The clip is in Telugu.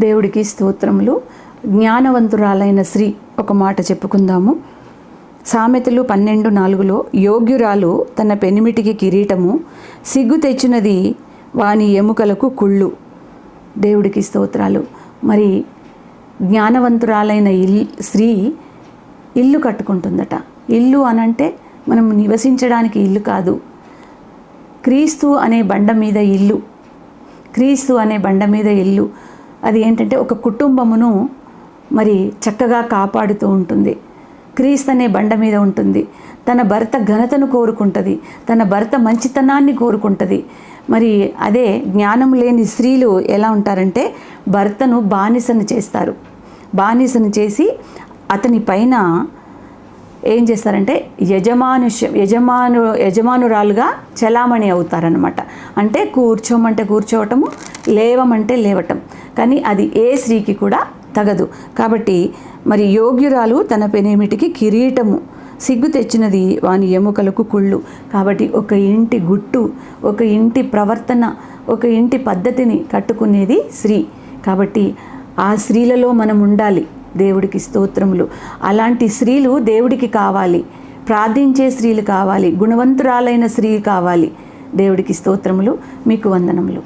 దేవుడికి స్తోత్రములు. జ్ఞానవంతురాలైన స్త్రీ ఒక మాట చెప్పుకుందాము. సామెతలు 12:4 యోగ్యురాలు తన పెనిమిటికి కిరీటము, సిగ్గు తెచ్చినది వాని ఎముకలకు కుళ్ళు. దేవుడికి స్తోత్రాలు. మరి జ్ఞానవంతురాలైన స్త్రీ ఇల్లు కట్టుకుంటుందట. ఇల్లు అనంటే మనం నివసించడానికి ఇల్లు కాదు, క్రీస్తు అనే బండ మీద ఇల్లు. క్రీస్తు అనే బండ మీద ఇల్లు అది ఏంటంటే ఒక కుటుంబమును మరి చక్కగా కాపాడుతూ ఉంటుంది. క్రీస్తు అనే బండ మీద ఉంటుంది. తన భర్త ఘనతను కోరుకుంటుంది, తన భర్త మంచితనాన్ని కోరుకుంటుంది. మరి అదే జ్ఞానం లేని స్త్రీలు ఎలా ఉంటారంటే భర్తను బానిసను చేస్తారు. బానిసను చేసి అతని పైన ఏం చేస్తారంటే యజమానురాలుగా చలామణి అవుతారనమాట. అంటే కూర్చోమంటే కూర్చోవటము, లేవమంటే లేవటం. కానీ అది ఏ స్త్రీకి కూడా తగదు. కాబట్టి మరి యోగ్యురాలు తన పెనిమిటికి కిరీటము, సిగ్గు తెచ్చినది వాని ఎముకలకు కుళ్ళు. కాబట్టి ఒక ఇంటి గుట్టు, ఒక ఇంటి ప్రవర్తన, ఒక ఇంటి పద్ధతిని కట్టుకునేది స్త్రీ. కాబట్టి ఆ స్త్రీలలో మనం ఉండాలి. దేవుడికి స్తోత్రములు. అలాంటి స్త్రీలు దేవుడికి కావాలి, ప్రార్థించే స్త్రీలు కావాలి, గుణవంతురాలైన స్త్రీ కావాలి. దేవుడికి స్తోత్రములు. మీకు వందనములు.